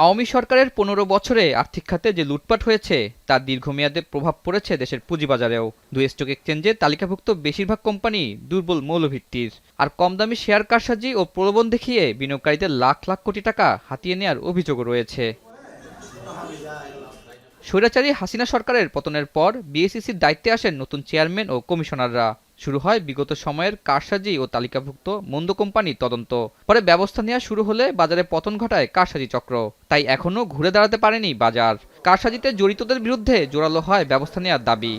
আওয়ামী সরকারের ১৫ বছরে আর্থিক খাতে যে লুটপাট হয়েছে তার দীর্ঘমেয়াদে প্রভাব পড়েছে দেশের পুঁজিবাজারেও। দুই স্টক এক্সচেঞ্জে তালিকাভুক্ত বেশিরভাগ কোম্পানি দুর্বল মৌলভিত্তির, আর কম দামি শেয়ার কারসাজি ও প্রলোভন দেখিয়ে বিনিয়োগকারীদের লাখ লাখ কোটি টাকা হাতিয়ে নেওয়ার অভিযোগও রয়েছে। স্বৈরাচারী হাসিনা সরকারের পতনের পর বিএসইসির দায়িত্বে আসেন নতুন চেয়ারম্যান ও কমিশনাররা। শুরু হয় বিগত সময়ের কারসাজি ও তালিকাভুক্ত মন্দ কোম্পানির তদন্ত। পরে ব্যবস্থা নেওয়া শুরু হলে বাজারে পতন ঘটায় কারসাজি চক্র। তাই এখনও ঘুরে দাঁড়াতে পারেনি বাজার। কারসাজিতে জড়িতদের বিরুদ্ধে জোরালো হয় ব্যবস্থা নেওয়ার দাবি।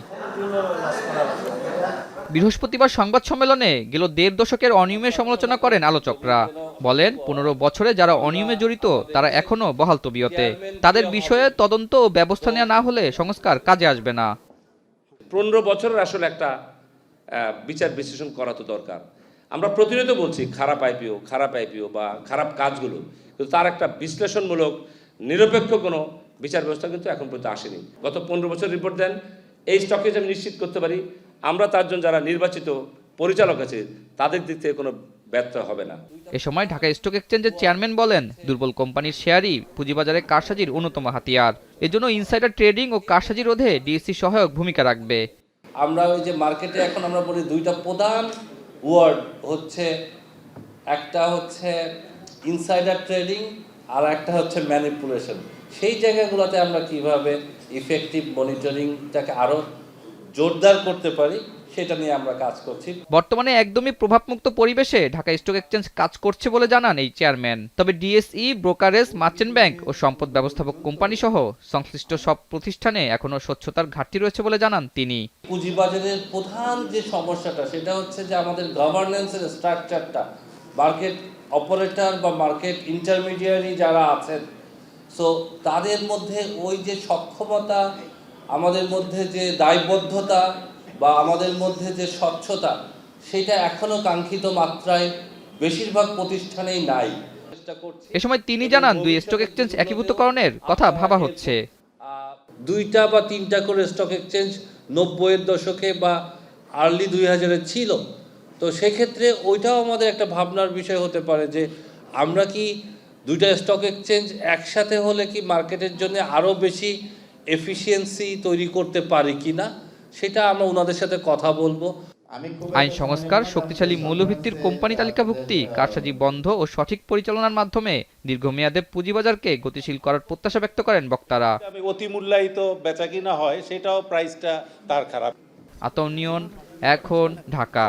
বৃহস্পতিবার সংবাদ সম্মেলনে গেল ১.৫ দশকের অনিয়মের সমালোচনা করেন আলোচকরা। বলেন ১৫ বছরে যারা অনিয়মে জড়িত তারা এখনও বহাল তবিয়তে। তাদের বিষয়ে তদন্ত ও ব্যবস্থা নেওয়া না হলে সংস্কার কাজে আসবে না। ১৫ বছরের আসলে একটা বিচার বিশ্লেষণ করা তো দরকার। আমরা প্রতিনিয়ত বলছি খারাপ আইপিও বা খারাপ কাজগুলো, কিন্তু তার একটা বিশ্লেষণমূলক নিরপেক্ষ কোনো বিচার ব্যবস্থা কিন্তু এখন পর্যন্ত আসেনি। গত ১৫ বছর রিপোর্ট দেন এই স্টকেজ আমি নিশ্চিত করতে পারি আমরা তার জন্য যারা নির্বাচিত পরিচালক আছে তাদের দিক থেকে কোনো ব্যর্থ হবে না। এ সময় ঢাকা স্টক এক্সচেঞ্জের চেয়ারম্যান বলেন, দুর্বল কোম্পানির শেয়ারই পুঁজিবাজারে কারসাজির অন্যতম হাতিয়ার। এজন্য ইনসাইডার ট্রেডিং ও কারসাজি রোধে ডিএসসি সহায়ক ভূমিকা রাখবে। আমরা ওই যে মার্কেটে এখন আমরা বলি দুইটা প্রধান ওয়ার্ড হচ্ছে, একটা হচ্ছে ইনসাইডার ট্রেডিং আর একটা হচ্ছে ম্যানিপুলেশন। সেই জায়গাগুলোতে আমরা কিভাবে ইফেক্টিভ মনিটরিংটাকে আরো জোরদার করতে পারি সেটা নিয়ে আমরা কাজ করছি। বর্তমানে একদমই প্রভাবমুক্ত পরিবেশে ঢাকা স্টক এক্সচেঞ্জ কাজ করছে বলে জানান এই চেয়ারম্যান। তবে ডিএসই, ব্রোকারেজ, মার্চেন্ট ব্যাংক ও সম্পদ ব্যবস্থাপক কোম্পানি সহ সংশ্লিষ্ট সব প্রতিষ্ঠানে এখনো স্বচ্ছতার ঘাটতি রয়েছে বলে জানান তিনি। পুঁজিবাজারের প্রধান যে সমস্যাটা সেটা হচ্ছে যে আমাদের গভর্নেন্সের স্ট্রাকচারটা, মার্কেট অপারেটর বা মার্কেট ইন্টারমিডিয়ারি যারা আছেন, সো তাদের মধ্যে ওই যে সক্ষমতা, আমাদের মধ্যে যে দায়বদ্ধতা বা আমাদের মধ্যে যে স্বচ্ছতা, সেটা এখনো কাঙ্ক্ষিত মাত্রায় বেশিরভাগ প্রতিষ্ঠানেই নাই। এ সময় তিনি জানান দুই স্টক এক্সচেঞ্জ একীভূতকরণের কথা ভাবা হচ্ছে। 2টা বা 3টা করে স্টক এক্সচেঞ্জ 90-এর দশকে বা আর্লি 2000-এ ছিল। তো সেক্ষেত্রে ওইটাও আমাদের একটা ভাবনার বিষয় হতে পারে যে আমরা কি 2টা স্টক এক্সচেঞ্জ একসাথে হলে কি মার্কেটের জন্য আরও বেশি এফিসিয়েন্সি তৈরি করতে পারি কি না, সেটা আমরা ওনাদের সাথে কথা বলবো। আইন সংস্কার, শক্তিশালী মৌলভিত্তির কোম্পানি তালিকাভুক্তি, কারসাজি বন্ধ ও সঠিক পরিচালনার মাধ্যমে দীর্ঘমেয়াদে পুঁজিবাজারকে গতিশীল করার প্রত্যাশা ব্যক্ত করেন বক্তারা। অতি মূল্যায়িত বেচাকিনা হয় সেটাও প্রাইসটা তার খারাপ। আতউনিয়ন, এখন, ঢাকা।